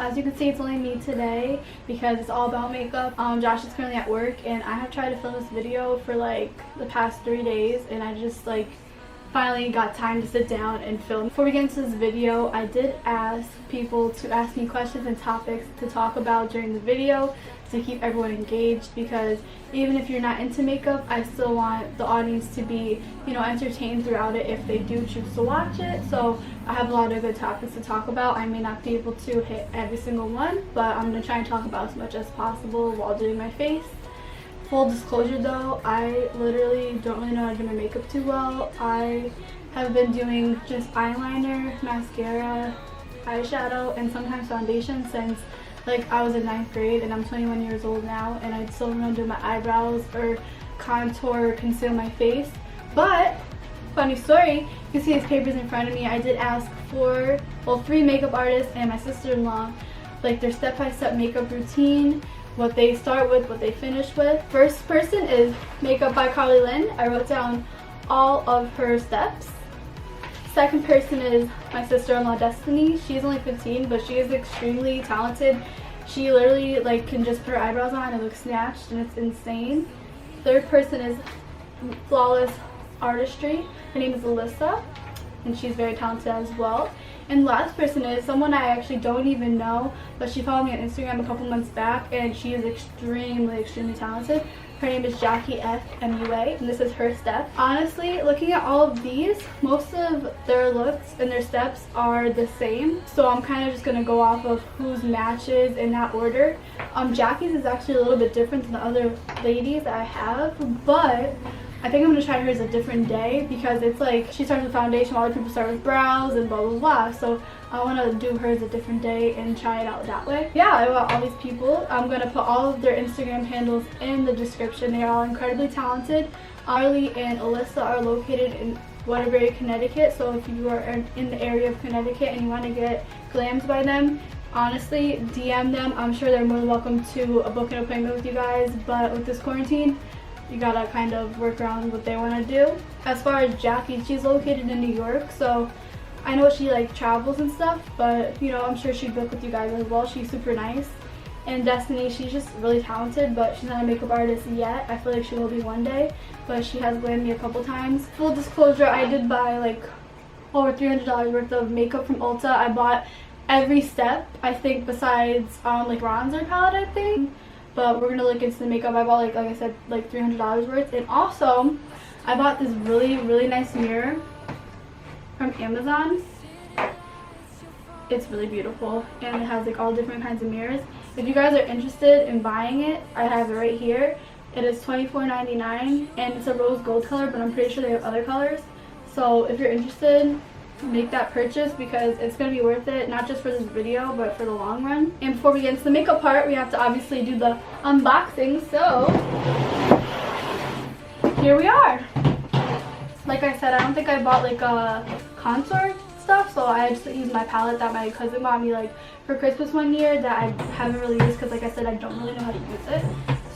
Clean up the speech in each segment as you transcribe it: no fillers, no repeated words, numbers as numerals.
as you can see, it's only me today because it's all about makeup. Josh is currently at work and I have tried to film this video for like the past 3 days and I just like finally got time to sit down and film. Before we get into this video, I did ask people to ask me questions and topics to talk about during the video to keep everyone engaged, because even if you're not into makeup, I still want the audience to be, you know, entertained throughout it if they do choose to watch it. So I have a lot of good topics to talk about. I may not be able to hit every single one, but I'm going to try and talk about as much as possible while doing my face. Full disclosure though, I literally don't really know how to do my makeup too well. I have been doing just eyeliner, mascara, eyeshadow, and sometimes foundation since like I was in 9th grade, and I'm 21 years old now, and I still don't do my eyebrows or contour or conceal my face. But funny story, you can see these papers in front of me. I did ask for, well, 3 makeup artists and my sister-in-law, like their step-by-step makeup routine, what they start with, what they finish with. First person is Makeup by Carlie Lynn. I wrote down all of her steps. Second person is my sister-in-law Destiny. She's only 15, but she is extremely talented. She literally like can just put her eyebrows on and it looks snatched, and it's insane. Third person is Flawless Artistry. Her name is Allyssa, and she's very talented as well. And last person is someone I actually don't even know, but she followed me on Instagram a couple months back, and she is extremely talented. Her name is Jackie F. MUA, and this is her step. Honestly, looking at all of these, most of their looks and their steps are the same. So I'm kind of just going to go off of whose matches in that order. Jackie's is actually a little bit different than the other ladies that I have, but I think I'm going to try hers a different day because it's like she starts with foundation while other people start with brows and blah blah blah. So I want to do hers a different day and try it out that way. Yeah, I want all these people. I'm going to put all of their Instagram handles in the description. They are all incredibly talented. Carlie and Allyssa are located in Waterbury, Connecticut. So if you are in the area of Connecticut and you want to get glammed by them, honestly, DM them. I'm sure they're more than welcome to book an appointment with you guys. But with this quarantine, you gotta kind of work around what they want to do. As far as Jackie, she's located in New York, so I know she like travels and stuff, but you know, I'm sure she'd book with you guys as well. She's super nice. And Destiny, she's just really talented, but she's not a makeup artist yet. I feel like she will be one day, but she has glammed me a couple times. Full disclosure, I did buy like over $300 worth of makeup from Ulta. I bought every step, I think, besides like bronzer palette, I think. But we're gonna look into the makeup. I bought like I said, like $300 worth. And also I bought this really nice mirror from Amazon. It's really beautiful, and it has like all different kinds of mirrors. If you guys are interested in buying it, I have it right here. It is $24.99 and it's a rose gold color, but I'm pretty sure they have other colors. So if you're interested, make that purchase because it's going to be worth it, not just for this video but for the long run. And before we get into the makeup part, we have to obviously do the unboxing. So here we are. Like I said, I don't think I bought like a contour stuff, so I just used my palette that my cousin bought me like for Christmas one year that I haven't really used because like I said, I don't really know how to use it.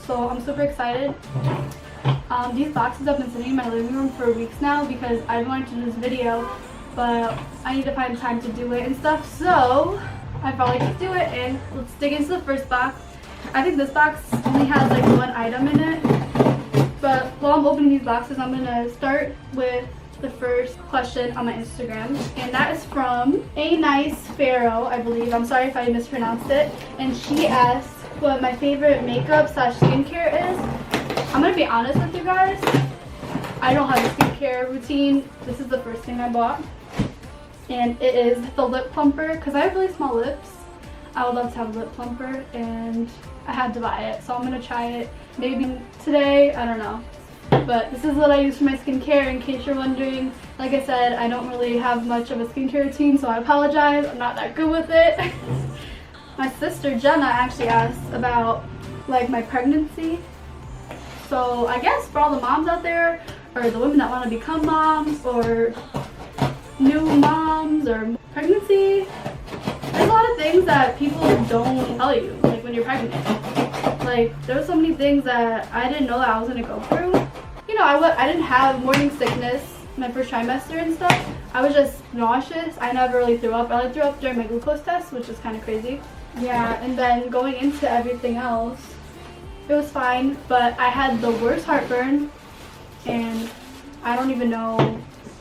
So I'm super excited. These boxes have been sitting in my living room for weeks now because I wanted to do this video, but I need to find time to do it and stuff, so I felt like let's do it. And let's dig into the first box. I think this box only has like one item in it, but while I'm opening these boxes, I'm gonna start with the first question on my Instagram, and that is from A Nice Pharaoh, I believe. I'm sorry if I mispronounced it. And she asked what my favorite makeup / skincare is. I'm gonna be honest with you guys, I don't have a skincare routine. This is the first thing I bought, and it is the lip plumper because I have really small lips. I would love to have a lip plumper, and I had to buy it, so I'm gonna try it maybe today, I don't know. But this is what I use for my skincare, in case you're wondering. Like I said, I don't really have much of a skincare routine, so I apologize. I'm not that good with it. My sister Jenna actually asked about like my pregnancy. So I guess for all the moms out there, or the women that want to become moms, or new moms, or pregnancy, there's a lot of things that people don't tell you, like when you're pregnant. Like there's so many things that I didn't know that I was going to go through. You know, I didn't have morning sickness my first trimester and stuff. I was just nauseous. I never really threw up. I only threw up during my glucose test, which is kind of crazy. Yeah, and then going into everything else, it was fine, but I had the worst heartburn, and I don't even know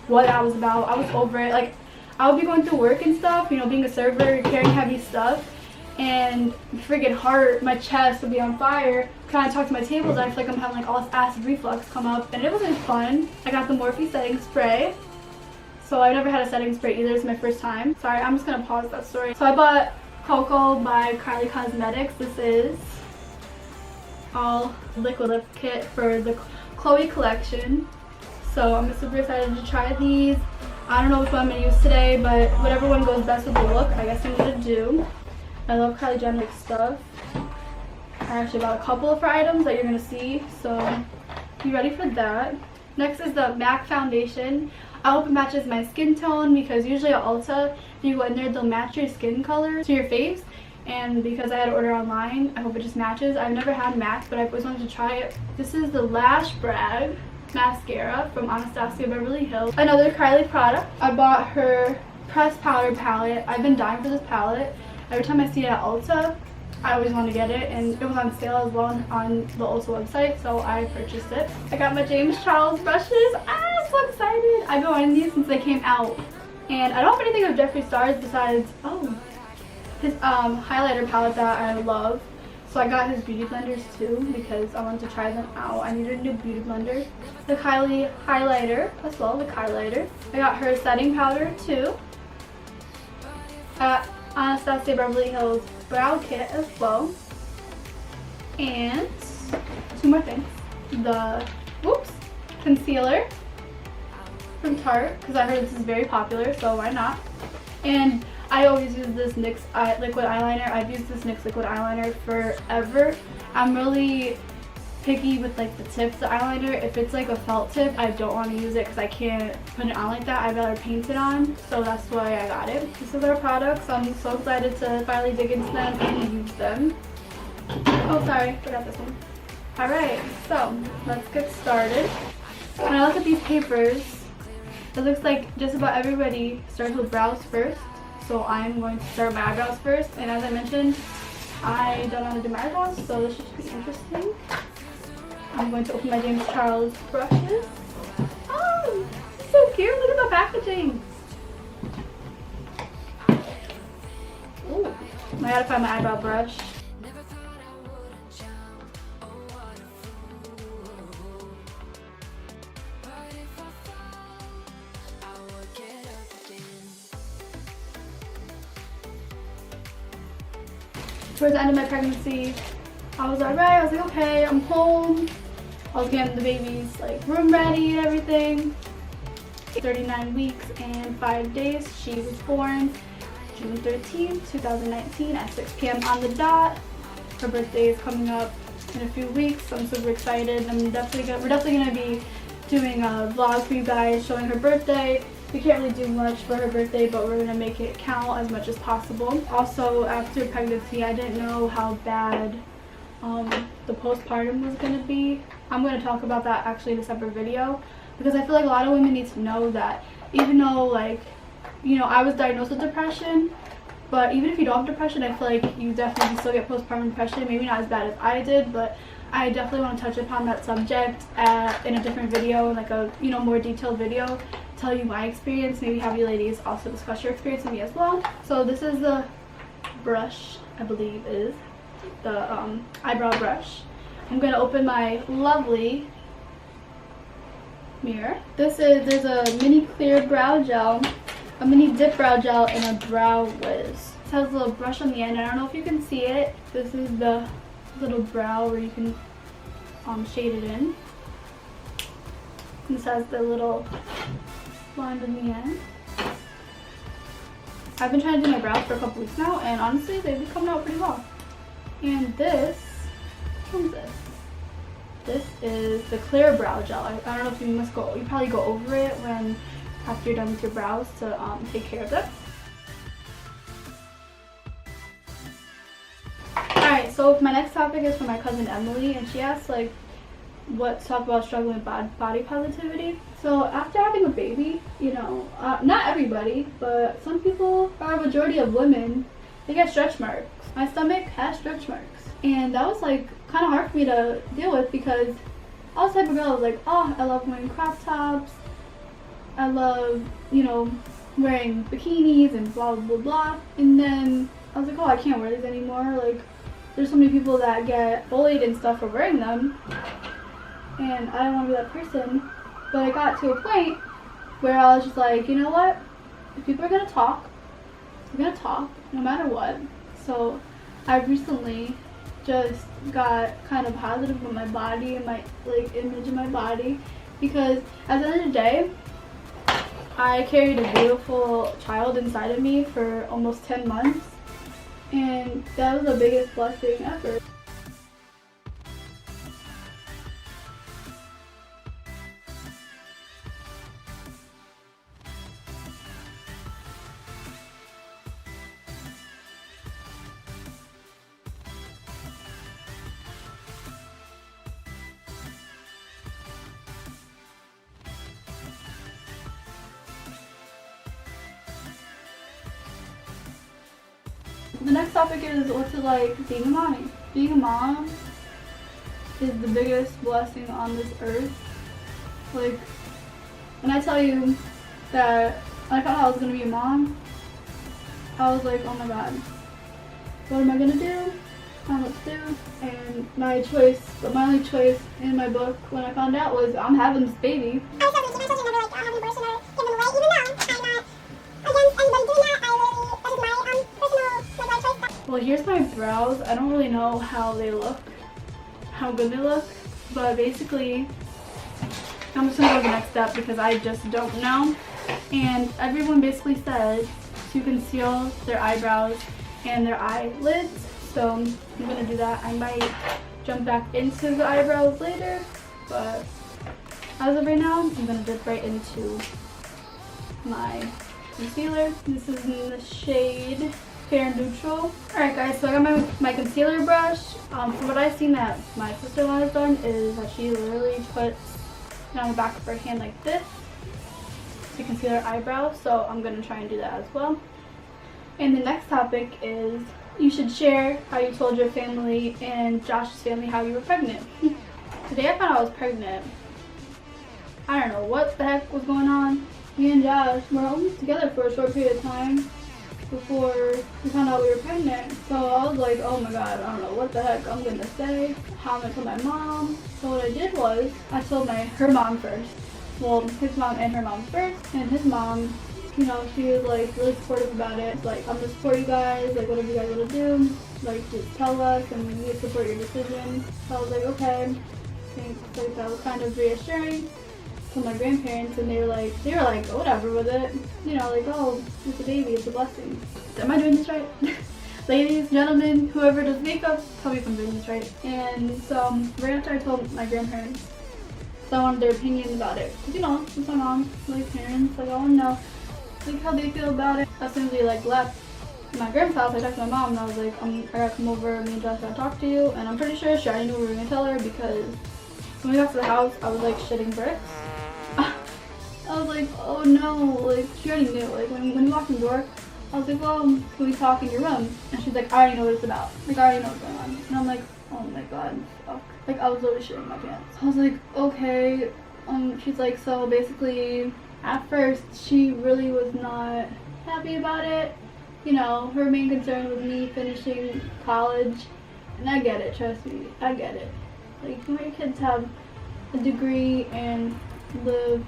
what that was about. I was over it. Like, I would be going through work and stuff, you know, being a server, carrying heavy stuff, and freaking heart, my chest would be on fire. Trying to talk to my tables, I feel like I'm having like all this acid reflux come up, and it wasn't fun. I got the Morphe setting spray. So I've never had a setting spray either. It's my first time. Sorry, I'm just gonna pause that story. So I bought Cocoa by Carlie Cosmetics. This is all liquid lip kit for the Chloe collection. So I'm super excited to try these. I don't know which one I'm gonna use today, but whatever one goes best with the look, I guess I'm gonna do. I love Kylie Jenner stuff. I actually bought a couple of her items that you're gonna see, so be ready for that. Next is the MAC foundation. I hope it matches my skin tone, because usually at Ulta, if you go in there, they'll match your skin color to your face. And because I had to order online, I hope it just matches. I've never had MAC, but I've always wanted to try it. This is the Lash Brag mascara from Anastasia Beverly Hills. Another Kylie product. I bought her pressed powder palette. I've been dying for this palette. Every time I see it at Ulta, I always want to get it, and it was on sale as well on the Ulta website, so I purchased it. I got my James Charles brushes. I'm so excited. I've been wanting these since they came out, and I don't have anything of Jeffree Star's besides his highlighter palette that I love. So I got his beauty blenders too, because I wanted to try them out. I needed a new beauty blender. The Kylie highlighter as well, the highlighter. I got her setting powder too. Anastasia Beverly Hills brow kit as well. And two more things. The concealer from Tarte, because I heard this is very popular, so why not? And I always use this NYX liquid eyeliner. I've used this NYX liquid eyeliner forever. I'm really picky with like the tips of the eyeliner. If it's like a felt tip, I don't want to use it because I can't put it on like that. I'd rather paint it on, so that's why I got it. This is our product, so I'm so excited to finally dig into them and use them. Oh, sorry, forgot this one. Alright, so let's get started. When I look at these papers, it looks like just about everybody starts with brows first. So I'm going to start my eyebrows first, and as I mentioned, I don't know how to do my eyebrows, so this should be interesting. I'm going to open my James Charles brushes. Oh, so cute! Look at the packaging. Ooh, I gotta find my eyebrow brush. Towards the end of my pregnancy, I was alright. I was like, okay, I'm home. I was getting the baby's like room ready and everything. 39 weeks and 5 days. She was born June 13th, 2019 at 6 p.m. on the dot. Her birthday is coming up in a few weeks, so I'm super excited. We're definitely gonna be doing a vlog for you guys showing her birthday. We can't really do much for her birthday, but we're gonna make it count as much as possible. Also, after pregnancy, I didn't know how bad the postpartum was gonna be. I'm gonna talk about that actually in a separate video, because I feel like a lot of women need to know that even though, like, you know, I was diagnosed with depression, but even if you don't have depression, I feel like you definitely still get postpartum depression. Maybe not as bad as I did, but I definitely want to touch upon that subject in a different video, like a more detailed video, tell you my experience, maybe have you ladies also discuss your experience with me as well. So this is the brush, I believe is the eyebrow brush. I'm going to open my lovely mirror. There's a mini clear brow gel, a mini dip brow gel, and a brow wiz. It has a little brush on the end. I don't know if you can see it. This is the little brow where you can shade it in. This has the little wand in the end. I've been trying to do my brows for a couple weeks now, and honestly, they've been coming out pretty well. And this, what is this? This is the clear brow gel. I don't know if you probably go over it after you're done with your brows to take care of them. Alright, so my next topic is from my cousin Emily, and she asked like what to talk about struggling with body positivity. So after having a baby, not everybody, but some people, or a majority of women, they get stretch marks. my stomach has stretch marks. And that was like kind of hard for me to deal with because I was the type of girl that was like, oh, I love wearing crop tops. I love, you know, wearing bikinis and blah, blah, blah. And then I was like, oh, I can't wear these anymore. Like, there's so many people that get bullied and stuff for wearing them. And I don't want to be that person. But I got to a point where I was just like, you know what? If people are going to talk, they're going to talk no matter what. So I recently just got kind of positive with my body and my like image of my body, because at the end of the day, I carried a beautiful child inside of me for almost 10 months, and that was the biggest blessing ever. The next topic is what's it like being a mommy. Being a mom is the biggest blessing on this earth. Like, when I tell you that when I found out I was going to be a mom, I was like, oh my god, what am I going to do? I don't know what to do. And my only choice in my book when I found out was I'm having this baby. I was never like having an abortion or give them away, even though I'm not against anybody doing that. That is my personal choice. Well, here's my brows. I don't really know how they look, how good they look, but basically I'm just gonna go to the next step because I just don't know. And everyone basically said to conceal their eyebrows and their eyelids, so I'm gonna do that. I might jump back into the eyebrows later, but as of right now, I'm gonna dip right into my concealer. This is in the shade Fair Neutral. Alright guys, so I got my concealer brush. From what I've seen that my sister-in-law has done is that she literally puts it on the back of her hand like this to conceal her eyebrows. So I'm going to try and do that as well. And the next topic is you should share how you told your family and Josh's family how you were pregnant. Today I found out I was pregnant. I don't know what the heck was going on. Me and Josh were only together for a short period of time before we found out we were pregnant. So I was like, oh my god, I don't know what the heck I'm gonna say, how I'm gonna tell my mom. So what I did was, I told her mom first. Well, his mom and her mom first. And his mom, you know, she was like really supportive about it. Like, I'm gonna support you guys, like whatever you guys wanna do, like just tell us and we support your decision. So I was like, okay. I think like that was kind of reassuring to my grandparents, and they were like, oh, whatever with it. You know, like, oh, it's a baby, it's a blessing. Am I doing this right? Ladies, gentlemen, whoever does makeup, tell me if I'm doing this right. And so, right after I told my grandparents, so I wanted their opinion about it. Because, you know, it's my mom, like parents, like I want to know, like, how they feel about it. As soon as we, like, left my grandma's house, I texted my mom, and I was like, I gotta come over, me and Josh gotta talk to you. And I'm pretty sure she already knew what we were gonna tell her, because when we got to the house, I was, like, shitting bricks. I was like, oh no, like, she already knew. Like, when we walked in the door, I was like, well, can we talk in your room? And she's like, I already know what it's about. Like, I already know what's going on. And I'm like, oh my god, fuck. Like, I was literally shitting my pants. I was like, okay. She's like, so basically, at first, she really was not happy about it. You know, her main concern was me finishing college. And I get it, trust me, I get it. Like, you want your kids to have a degree and live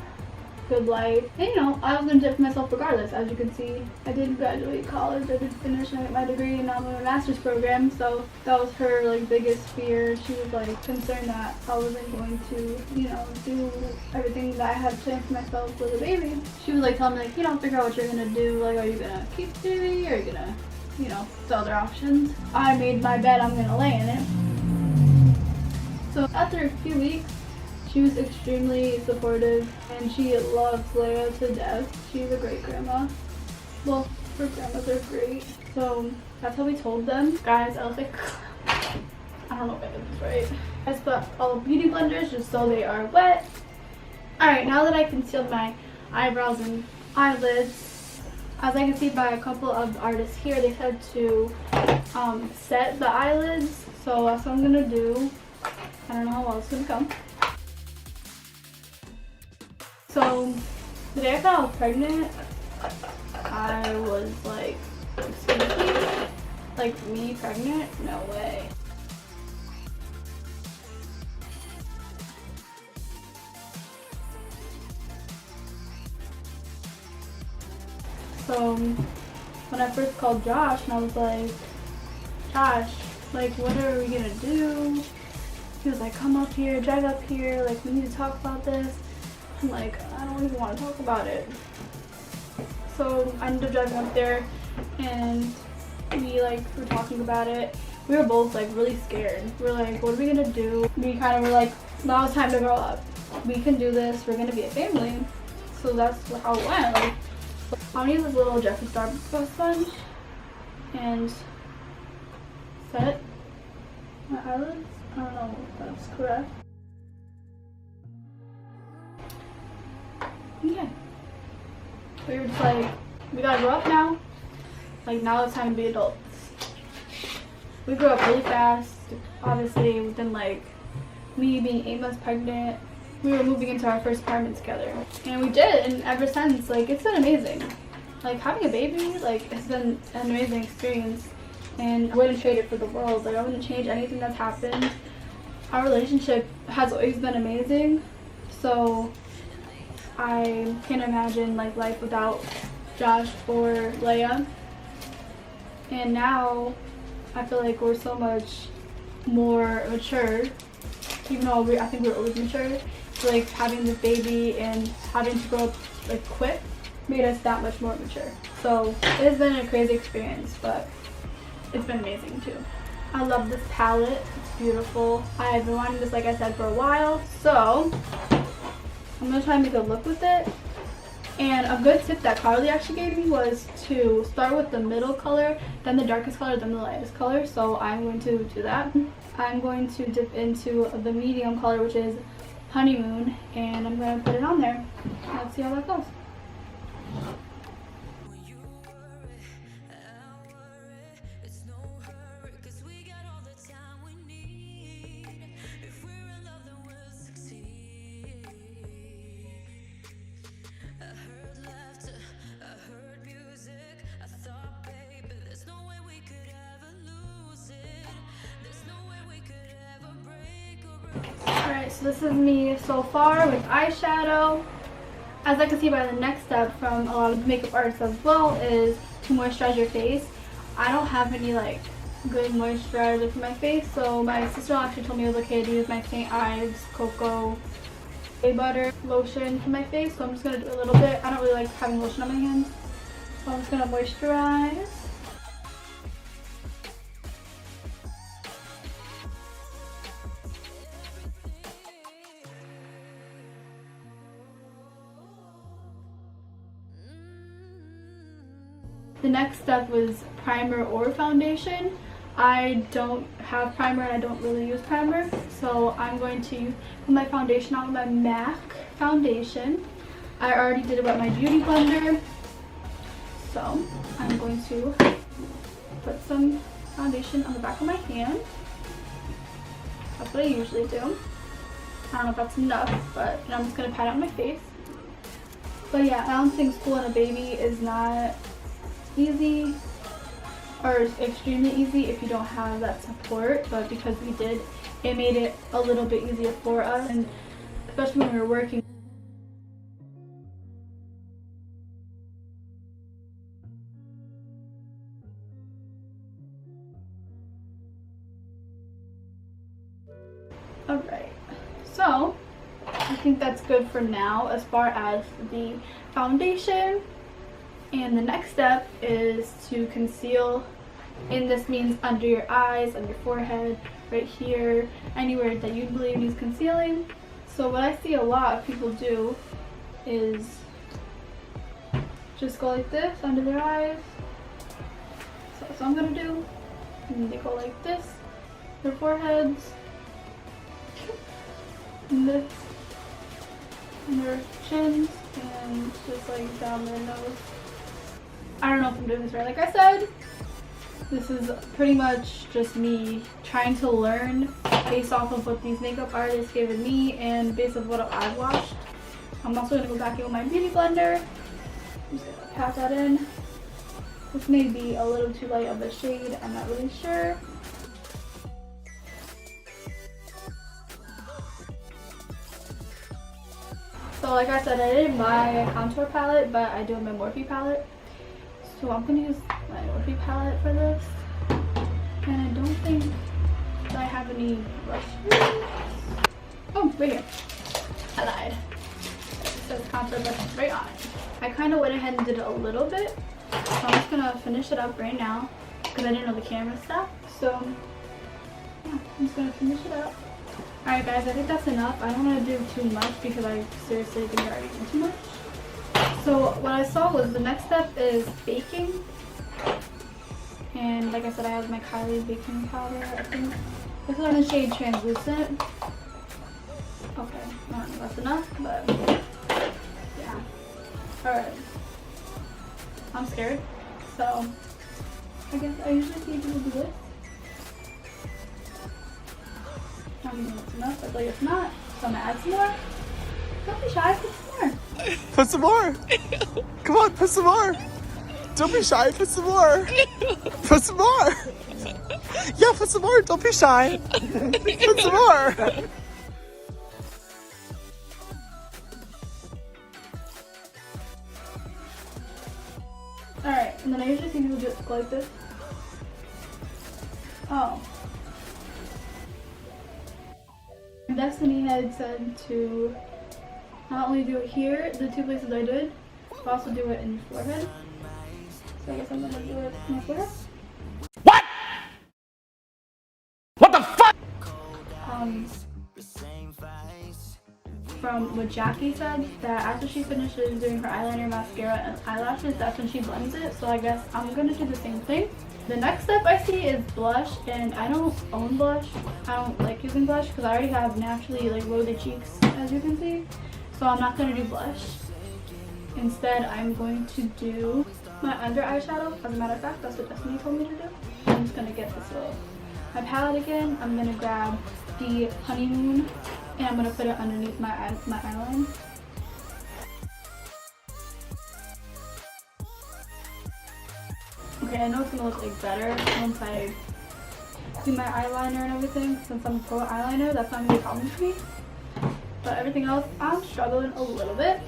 good life. And you know, I was gonna do it for myself regardless. As you can see, I did graduate college, I did finish my degree, and now I'm in a master's program. So that was her like biggest fear. She was like concerned that I wasn't going to, you know, do everything that I had planned for myself with a baby. She was like telling me like, you know, figure out what you're gonna do. Like, are you gonna keep the baby, or are you gonna, you know, the other options? I made my bed, I'm gonna lay in it. So after a few weeks, she was extremely supportive, and she loves Leia to death. She's a great grandma. Well, her grandmas are great. So that's how we told them. Guys, I was like, I don't know if I did this right. I just put all the beauty blenders just so they are wet. Alright, now that I concealed my eyebrows and eyelids, as I can see by a couple of artists here, they said to set the eyelids. So that's what I'm gonna do. I don't know how well it's gonna come. So the day I found out I was pregnant, I was like, excuse me? Like, me pregnant? No way. So when I first called Josh and I was like, Josh, like, what are we gonna do? He was like, come up here, drive up here, like, we need to talk about this. I'm like, I don't even want to talk about it. So I ended up driving up there and we like were talking about it. We were both like really scared. We were like, what are we gonna do? We kind of were like, now it's time to grow up. We can do this, we're gonna be a family. So that's how it went. Like, I'm gonna use this little Jeffree Star sponge and set my eyelids. I don't know if that's correct. Yeah. We were just like, we gotta grow up now. Like, now it's time to be adults. We grew up really fast. Obviously, within like me being 8 months pregnant, we were moving into our first apartment together. And we did, and ever since, like, it's been amazing. Like, having a baby, like, it's been an amazing experience. And I wouldn't trade it for the world. Like, I wouldn't change anything that's happened. Our relationship has always been amazing. So I can't imagine like life without Josh or Leia. And now I feel like we're so much more mature, even though I think we're always mature. So like having this baby and having to grow up like quick made us that much more mature. So it has been a crazy experience, but it's been amazing too. I love this palette. It's beautiful. I've been wanting this, like I said, for a while. So I'm going to try and make a look with it. And a good tip that Carlie actually gave me was to start with the middle color, then the darkest color, then the lightest color. So I'm going to do that. I'm going to dip into the medium color, which is Honeymoon, and I'm going to put it on there. Let's see how that goes. Alright, so this is me so far with eyeshadow. As I can see by the next step from a lot of makeup artists as well is to moisturize your face. I don't have any like good moisturizer for my face, so my sister actually told me it was okay to use my St. Ives Cocoa Shea Butter lotion for my face, so I'm just going to do a little bit. I don't really like having lotion on my hands, so I'm just going to moisturize. The next step was primer or foundation. I don't have primer and I don't really use primer, so I'm going to put my foundation on with my MAC foundation. I already did it with my beauty blender, so I'm going to put some foundation on the back of my hand. That's what I usually do. I don't know if that's enough, but I'm just going to pat it on my face. But yeah, balancing school and a baby is not easy, or extremely easy if you don't have that support, but because we did, it made it a little bit easier for us, and especially when we were working. Alright, so I think that's good for now as far as the foundation. And the next step is to conceal, and this means under your eyes, on your forehead, right here, anywhere that you believe needs concealing. So what I see a lot of people do is just go like this under their eyes. So that's what I'm gonna do. And then they go like this, their foreheads, and this, and their chins, and just like down their nose. I don't know if I'm doing this right. Like I said, This is pretty much just me trying to learn based off of what these makeup artists given me and based on what I've watched. I'm also going to go back in with my beauty blender. I'm just going to pat that in. This may be a little too light of a shade, I'm not really sure. So like I said, I didn't buy a contour palette, but I do have my Morphe palette. So I'm going to use my Morphe palette for this. And I don't think that I have any brushes. Oh, right here. I lied. It says contour brush right on it. I kind of went ahead and did a little bit. So I'm just going to finish it up right now because I didn't know the camera stopped. So yeah, I'm just going to finish it up. Alright guys, I think that's enough. I don't want to do too much because I seriously think I already did too much. So what I saw was the next step is baking. And like I said, I have my Kylie baking powder, I think. This is in the shade Translucent. Okay, I don't know if that's enough, but yeah. Alright. I'm scared. So I guess I usually see people do this. I don't know if it's enough, I feel like it's not. So I'm gonna add some more. Don't be shy, put some more. Put some more. Come on, put some more. Don't be shy, put some more. Put some more. Yeah, put some more. Don't be shy. Put some more. Alright, and then I usually see people do it like this. Oh. Destiny had said to not only do it here, the two places I did, but also do it in your forehead. So I guess I'm gonna do it in my forehead. What? What the fuck? From what Jackie said, that after she finishes doing her eyeliner, mascara, and eyelashes, that's when she blends it. So I guess I'm gonna do the same thing. The next step I see is blush, and I don't own blush. I don't like using blush because I already have naturally like loaded cheeks, as you can see. So I'm not gonna do blush. Instead, I'm going to do my under eyeshadow. As a matter of fact, that's what Destiny told me to do. I'm just gonna get this little my palette again. I'm gonna grab the Honeymoon and I'm gonna put it underneath my eyeline. Okay, I know it's gonna look like better once I do my eyeliner and everything. Since I'm a pro eyeliner, that's not gonna be a problem for me. But everything else, I'm struggling a little bit.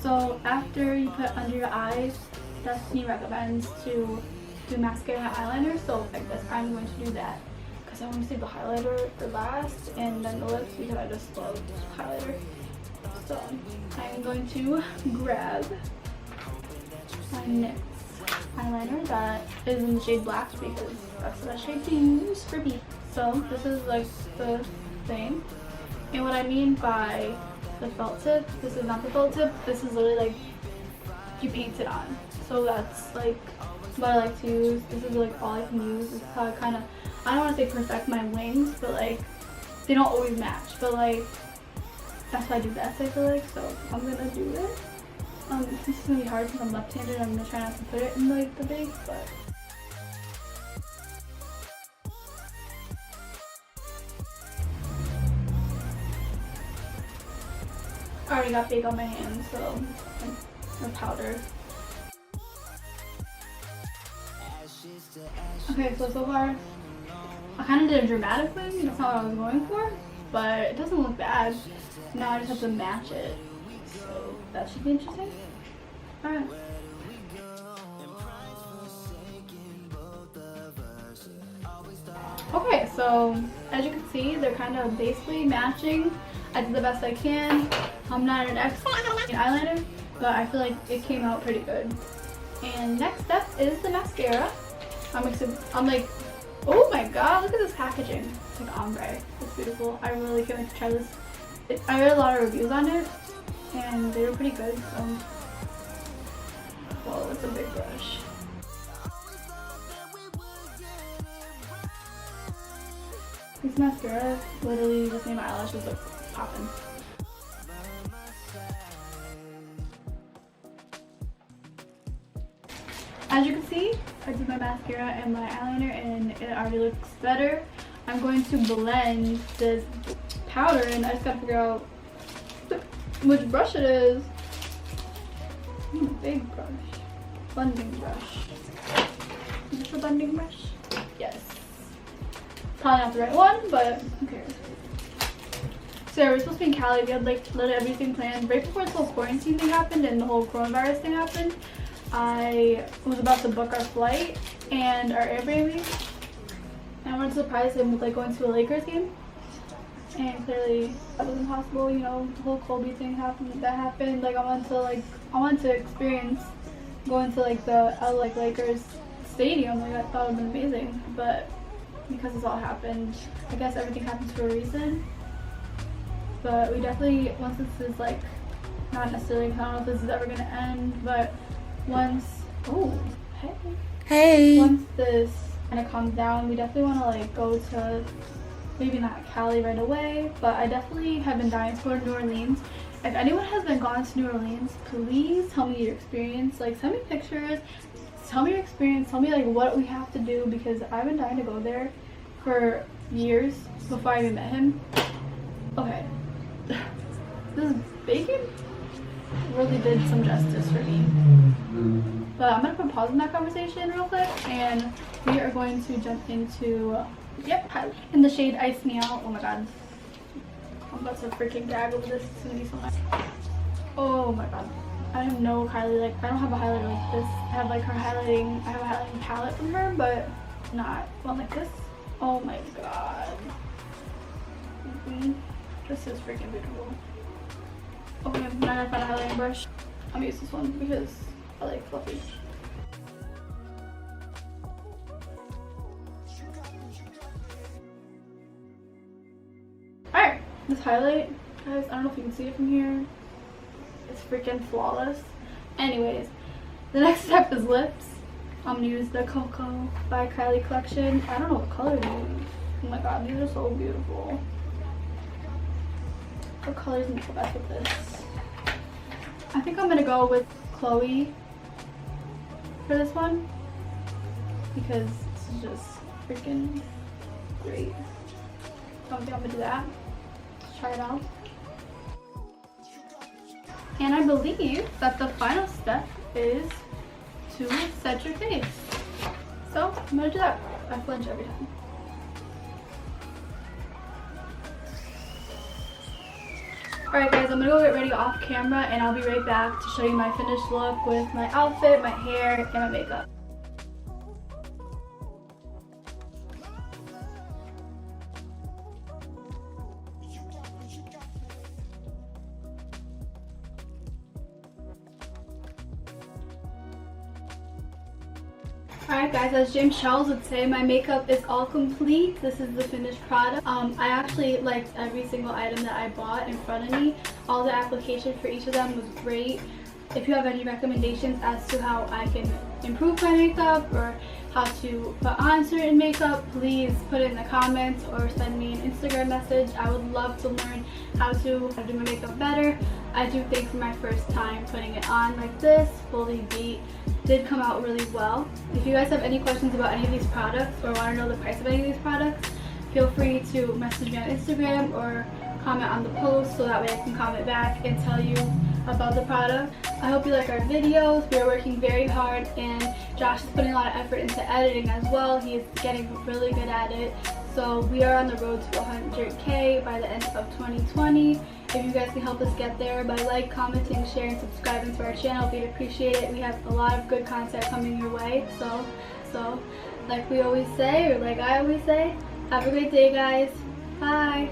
So after you put under your eyes, Destiny recommends to do mascara and eyeliner. So I guess I'm going to do that because I want to save the highlighter for last and then the lips because I just love highlighter. So I'm going to grab my NYX eyeliner that is in the shade Black because that's the shade to use for me. So this is like the thing. And what I mean by the felt tip, this is not the felt tip, this is literally like you paint it on. So that's like what I like to use. This is like all I can use. This is how I kind of, I don't want to say perfect my wings, but like they don't always match, but like that's what I do best, I feel like. So I'm gonna do it. This is gonna be hard because I'm left-handed. I'm gonna try not to put it in like the base, but I already got big on my hands, so or powder. Okay, so far I kind of did a dramatic thing. That's not what I was going for, but it doesn't look bad. Now I just have to match it, so that should be interesting. Alright. Okay, so as you can see, they're kind of basically matching. I did the best I can. I'm not an expert in eyeliner, but I feel like it came out pretty good. And next step is the mascara. I'm like, oh my god, look at this packaging. It's like ombre. It's beautiful. I really can't wait to try this. I read a lot of reviews on it, and they were pretty good. So, whoa, it's a big brush. This mascara literally just made my eyelashes look popping. As you can see, I did my mascara and my eyeliner and it already looks better. I'm going to blend this powder and I just gotta figure out which brush it is. Big brush. Blending brush. Is this a blending brush? Yes. Probably not the right one, but who cares? So yeah, we're supposed to be in Cali. We had like literally everything planned. Right before this whole quarantine thing happened and the whole coronavirus thing happened, I was about to book our flight and our Airbnb. And I wanted to surprise him with like going to a Lakers game. And clearly that wasn't possible, you know, the whole Kobe thing happened. Like I wanted to experience going to like the Lakers stadium. Like I thought it would have been amazing. But because this all happened, I guess everything happens for a reason. But we definitely, once this is like, not necessarily, I don't know if this is ever gonna end, but once, once this kind of calms down, we definitely want to like go to, maybe not Cali right away, but I definitely have been dying to go to New Orleans. If anyone has been gone to New Orleans, please tell me your experience. Like send me pictures, tell me your experience, tell me like what we have to do, because I've been dying to go there for years before I even met him. Okay. This bacon really did some justice for me. But I'm gonna put pause in that conversation real quick and we are going to jump into, in the shade Ice Me Out. Oh my god. I'm about to freaking gag over this. It's gonna be so nice. Oh my god. I have no Kylie, like I don't have a highlighter like this. I have like I have a highlighting palette from her, but not one like this. Oh my god. This is freaking beautiful. Okay, I'm gonna find a highlighting brush. I'm gonna use this one because I like fluffy. Alright, this highlight, guys, I don't know if you can see it from here. It's freaking flawless. Anyways, the next step is lips. I'm gonna use the Coco by Carlie collection. I don't know what color to use. Oh my god, these are so beautiful. What colors make the best with this? I think I'm gonna go with Chloe for this one because it's just freaking great. So I think I'm gonna do that. Let's try it out. And I believe that the final step is to set your face. So I'm gonna do that. I flinch every time. Alright guys, I'm gonna go get ready off camera and I'll be right back to show you my finished look with my outfit, my hair, and my makeup. Alright guys, as James Charles would say, my makeup is all complete. This is the finished product. I actually liked every single item that I bought in front of me. All the application for each of them was great. If you have any recommendations as to how I can improve my makeup or how to put on certain makeup, please put it in the comments or send me an Instagram message. I would love to learn how to do my makeup better. I do think for my first time putting it on like this, fully beat, did come out really well. If you guys have any questions about any of these products or want to know the price of any of these products, feel free to message me on Instagram or comment on the post so that way I can comment back and tell you about the product. I hope you like our videos. We are working very hard and Josh is putting a lot of effort into editing as well. He is getting really good at it. So we are on the road to 100K by the end of 2020. If you guys can help us get there by like, commenting, sharing, subscribing to our channel, we'd appreciate it. We have a lot of good content coming your way. So like we always say, or like I always say, have a great day guys. Bye.